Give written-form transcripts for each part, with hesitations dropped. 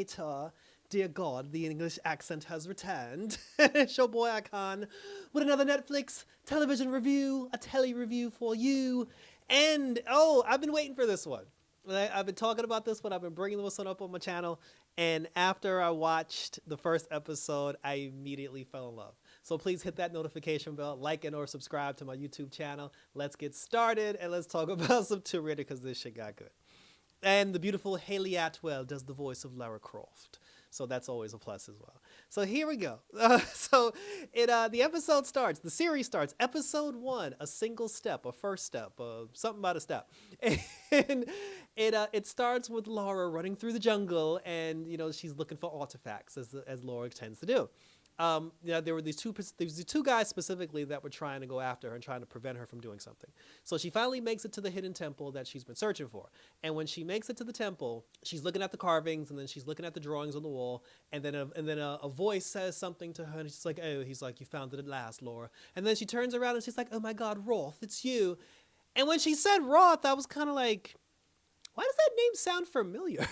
later. Dear God, the English accent has returned. It's your boy Icon with another Netflix television review, a telly review for you. And, I've been waiting for this one. I've been talking about this one. I've been bringing this one up on my channel. And after I watched the first episode, I immediately fell in love. So please hit that notification bell, like and or subscribe to my YouTube channel. Let's get started and let's talk about some Tomb Raider because this shit got good. And the beautiful Haley Atwell does the voice of Lara Croft. So that's always a plus as well. So here we go. The episode starts, the series starts, episode 1, a single step, a first step, something about a step. And it starts with Lara running through the jungle and, she's looking for artifacts as Lara tends to do. There were these two guys specifically that were trying to go after her and trying to prevent her from doing something. So she finally makes it to the hidden temple that she's been searching for. And when she makes it to the temple, she's looking at the carvings and then she's looking at the drawings on the wall. And then a voice says something to her and she's like, oh, he's like, you found it at last, Laura. And then she turns around and she's like, oh my God, Roth, it's you. And when she said Roth, I was kind of like, why does that name sound familiar?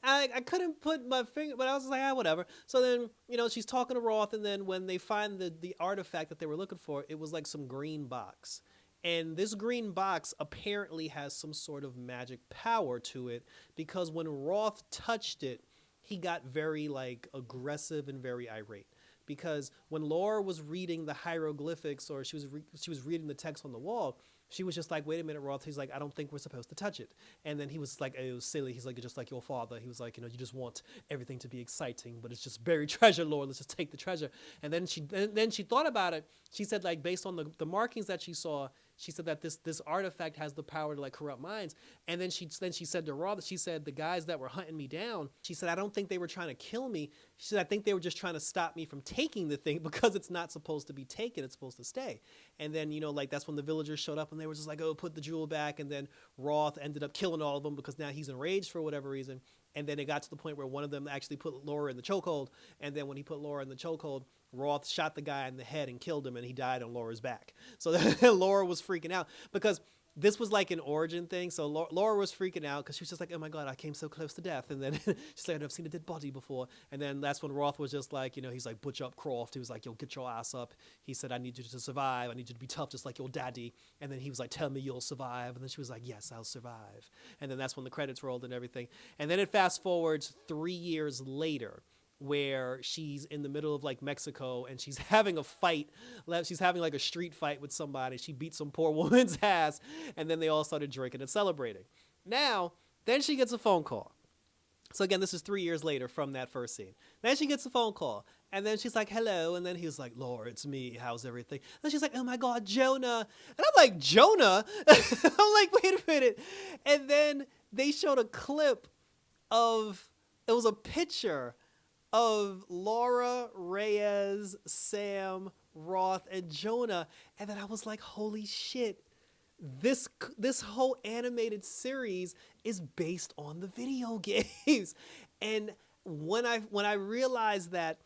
I couldn't put my finger, but I was like, whatever. So then, she's talking to Roth, and then when they find the artifact that they were looking for, it was like some green box. And this green box apparently has some sort of magic power to it, because when Roth touched it, he got very aggressive and very irate. Because when Laura was reading the hieroglyphics, or she was reading the text on the wall, she was just like, wait a minute, Roth. He's like, I don't think we're supposed to touch it. And then he was like, it was silly. He's like, you're just like your father. He was like, you just want everything to be exciting, but it's just buried treasure, Lord. Let's just take the treasure. And then she thought about it. She said, based on the markings that she saw, she said that this artifact has the power to corrupt minds. And then she said to Roth, she said, the guys that were hunting me down, she said, I don't think they were trying to kill me. She said, I think they were just trying to stop me from taking the thing because it's not supposed to be taken. It's supposed to stay. And then, that's when the villagers showed up and they were just like, oh, put the jewel back. And then Roth ended up killing all of them because now he's enraged for whatever reason. And then it got to the point where one of them actually put Laura in the chokehold. And then when he put Laura in the chokehold, Roth shot the guy in the head and killed him, and he died on Laura's back. So Laura was freaking out because this was like an origin thing. So Laura was freaking out because she was just like, oh my God, I came so close to death. And then she's like, I've seen a dead body before. And then that's when Roth was just like, he's like, butch up Croft. He was like, yo, get your ass up. He said, I need you to survive. I need you to be tough just like your daddy. And then he was like, tell me you'll survive. And then she was like, yes, I'll survive. And then that's when the credits rolled and everything. And then it fast forwards 3 years later, where she's in the middle of Mexico and she's having a fight. She's having a street fight with somebody. She beat some poor woman's ass, and then they all started drinking and celebrating. Then she gets a phone call. So again, this is 3 years later from that first scene. Then she gets a phone call, and then she's like, hello. And then he was like, Laura, it's me. How's everything? And she's like, oh my God, Jonah. And I'm like, Jonah? I'm like, wait a minute. And then they showed a clip it was a picture of Laura, Reyes, Sam, Roth, and Jonah. And then I was like, holy shit, this whole animated series is based on the video games. And when I realized that,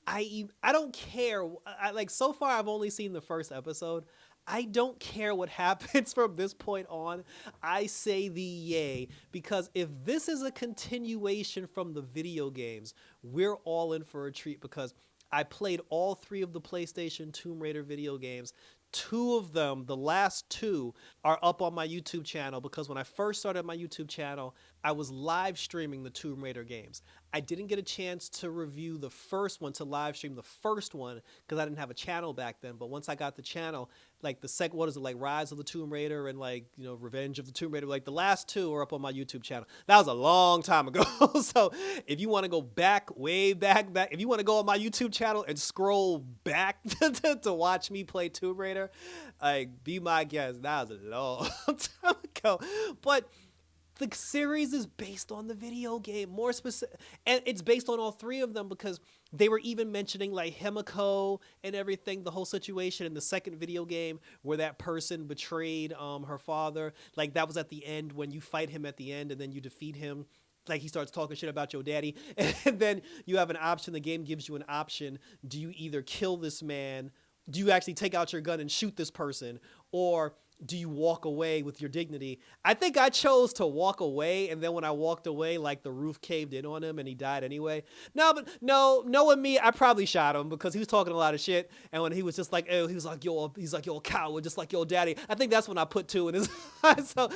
I don't care. So far I've only seen the first episode. I don't care what happens from this point on. I say the yay, because if this is a continuation from the video games, we're all in for a treat, because I played all 3 of the PlayStation Tomb Raider video games. 2 of them, the last 2, are up on my YouTube channel, because when I first started my YouTube channel, I was live streaming the Tomb Raider games. I didn't get a chance to review the first one, to live stream the first one, because I didn't have a channel back then. But once I got the channel, the second, Rise of the Tomb Raider and Revenge of the Tomb Raider, the last 2 are up on my YouTube channel. That was a long time ago. So if you want to go back, way back, if you want to go on my YouTube channel and scroll back to watch me play Tomb Raider, be my guest. That was a long time ago. But the series is based on the video game, more specific, and it's based on all 3 of them, because they were even mentioning Himiko and everything, the whole situation in the second video game where that person betrayed her father. That was at the end, when you fight him at the end and then you defeat him. He starts talking shit about your daddy, and then you have an option. The game gives you an option. Do you either kill this man? Do you actually take out your gun and shoot this person? Or do you walk away with your dignity? I think I chose to walk away, and then when I walked away, like the roof caved in on him and he died anyway. No, but no, knowing me, I probably shot him because he was talking a lot of shit. And when he was just like, oh, he was like, you're a coward, just like your daddy. I think that's when I put two in his eyes. So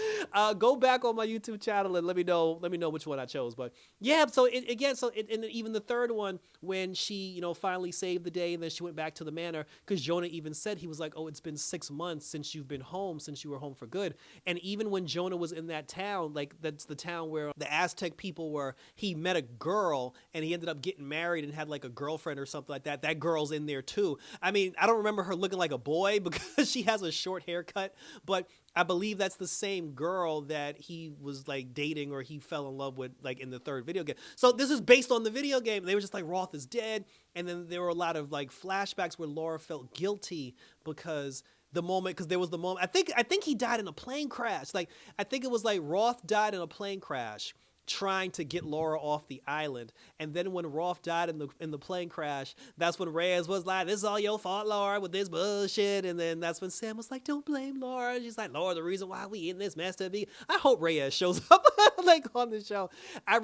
go back on my YouTube channel and let me know which one I chose. But yeah, so and even the third one, when she, finally saved the day and then she went back to the manor, because Jonah even said, he was like, oh, it's been 6 months since you've been home, since you were home for good. And even when Jonah was in that town, like that's the town where the Aztec people were, he met a girl and he ended up getting married and had like a girlfriend or something like that. That girl's in there too. I mean, I don't remember her looking like a boy because she has a short haircut, but I believe that's the same girl that he was like dating or he fell in love with like in the third video game. So this is based on the video game. They were just like, Roth is dead. And then there were a lot of like flashbacks where Laura felt guilty because there was the moment, I think he died in a plane crash. Like, I think it was like Roth died in a plane crash trying to get Laura off the island. And then when Roth died in the plane crash, that's when Reyes was like, this is all your fault, Laura, with this bullshit. And then that's when Sam was like, don't blame Laura. She's like, Laura, the reason why we in this mess to be. I hope Reyes shows up like on the show. I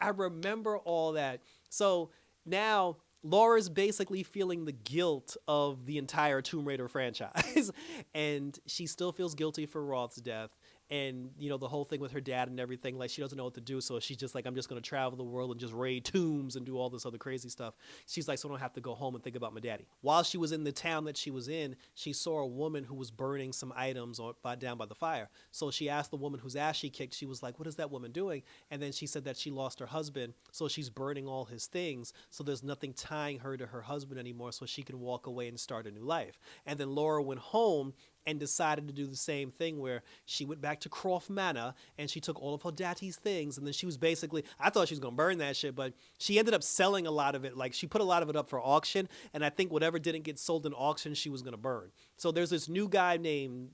remember all that. So now Laura's basically feeling the guilt of the entire Tomb Raider franchise. And she still feels guilty for Roth's death. And, the whole thing with her dad and everything, like, she doesn't know what to do. So she's just like, I'm just going to travel the world and just raid tombs and do all this other crazy stuff. She's like, so I don't have to go home and think about my daddy. While she was in the town that she was in, she saw a woman who was burning some items down by the fire. So she asked the woman whose ass she kicked, she was like, what is that woman doing? And then she said that she lost her husband. So she's burning all his things. So there's nothing tying her to her husband anymore. So she can walk away and start a new life. And then Laura went home and decided to do the same thing, where she went back to Croft Manor and she took all of her daddy's things. And then she was basically, I thought she was going to burn that shit, but she ended up selling a lot of it. Like, she put a lot of it up for auction. And I think whatever didn't get sold in auction, she was going to burn. So there's this new guy named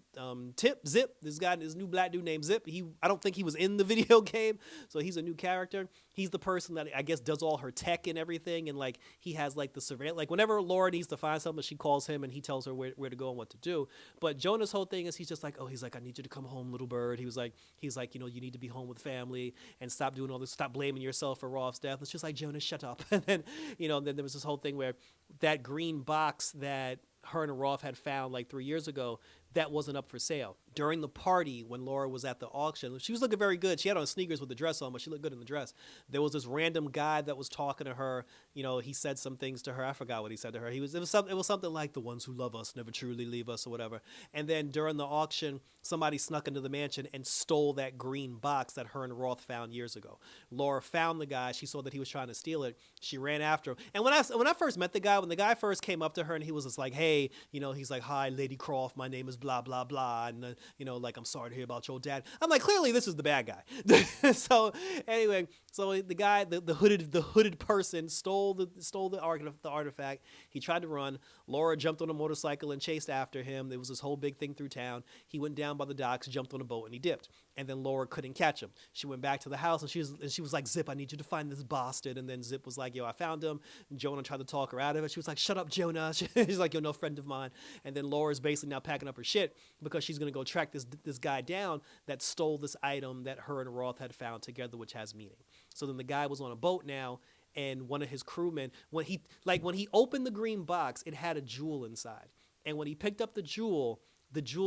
Zip. This new black dude named Zip. I don't think he was in the video game. So he's a new character. He's the person that I guess does all her tech and everything. And like, he has like the surveillance, like whenever Laura needs to find something, she calls him and he tells her where to go and what to do. But Jonah's whole thing is he's like, I need you to come home, little bird. He's like, you need to be home with family and stop doing all this, stop blaming yourself for Roth's death. It's just like, Jonah, shut up. And then, then there was this whole thing where that green box that her and Roth had found like 3 years ago, that wasn't up for sale. During the party, when Laura was at the auction, she was looking very good. She had on sneakers with the dress on, but she looked good in the dress. There was this random guy that was talking to her. He said some things to her. I forgot what he said to her. It was something like, the ones who love us never truly leave us, or whatever. And then during the auction, somebody snuck into the mansion and stole that green box that her and Roth found years ago. Laura found the guy. She saw that he was trying to steal it. She ran after him. And when I first met the guy, when the guy first came up to her and he was just like, hey, he's like, hi, Lady Croft, my name is blah, blah, blah. And, like, I'm sorry to hear about your dad. I'm like, clearly this is the bad guy. So anyway, so the guy, the hooded person stole the artifact. He tried to run. Laura jumped on a motorcycle and chased after him. There was this whole big thing through town. He went down by the docks, jumped on a boat, and he dipped. And then Laura couldn't catch him. She went back to the house and she was like, Zip, I need you to find this bastard. And then Zip was like, yo, I found him. And Jonah tried to talk her out of it. She was like, shut up, Jonah. She's like, you're no friend of mine. And then Laura's basically now packing up her shit because she's going to go track this guy down that stole this item that her and Roth had found together, which has meaning. So then the guy was on a boat now, and one of his crewmen, when he opened the green box, it had a jewel inside. And when he picked up the jewel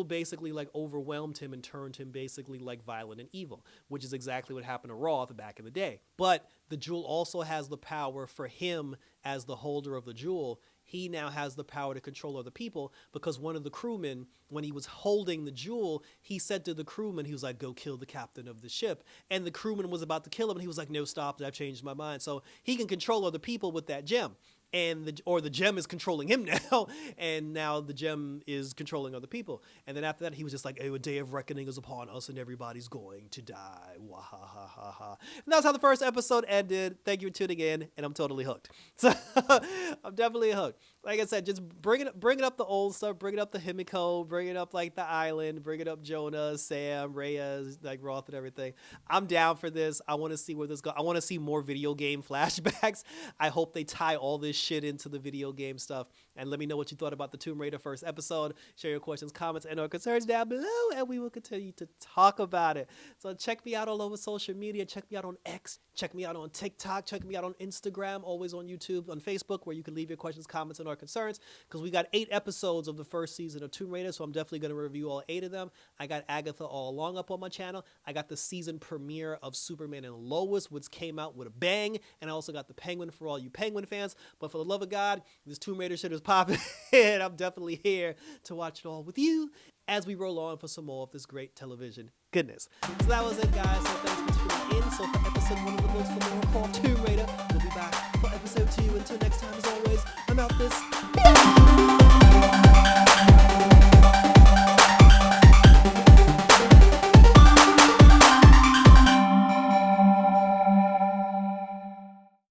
basically like overwhelmed him and turned him basically like violent and evil, which is exactly what happened to Roth back in the day. But the jewel also has the power for him as the holder of the jewel. He now has the power to control other people, because one of the crewmen, when he was holding the jewel, he said to the crewman, he was like, go kill the captain of the ship. And the crewman was about to kill him, and he was like, no, stop, I've changed my mind. So he can control other people with that gem. And the gem is controlling him now, and now the gem is controlling other people. And then after that, he was just like, oh, a day of reckoning is upon us, and everybody's going to die. Wah ha ha ha ha. And that's how the first episode ended. Thank you for tuning in, and I'm totally hooked. So I'm definitely hooked. like I said, just bring it up the old stuff, bring it up the Himiko, bring it up like the island, bring it up Jonah, Sam, Reyes, like Roth and everything. I'm down for this. I want to see where this goes. I want to see more video game flashbacks. I hope they tie all this shit into the video game stuff. And let me know what you thought about the Tomb Raider first episode. Share your questions, comments, and or concerns down below, and we will continue to talk about it. So check me out all over social media. Check me out on X. Check me out on TikTok. Check me out on Instagram. Always on YouTube, on Facebook, where you can leave your questions, comments, and or concerns. Because we got 8 episodes of the first season of Tomb Raider, so I'm definitely going to review all 8 of them. I got Agatha all along up on my channel. I got the season premiere of Superman and Lois, which came out with a bang. And I also got the Penguin for all you Penguin fans. But for the love of God, this Tomb Raider shit is popping. And I'm definitely here to watch it all with you as we roll on for some more of this great television goodness. So that was it, guys. So thanks for tuning in. So for episode 1 of the books for more called Tomb Raider, we'll be back for episode 2. Until next time, as always, I'm out this.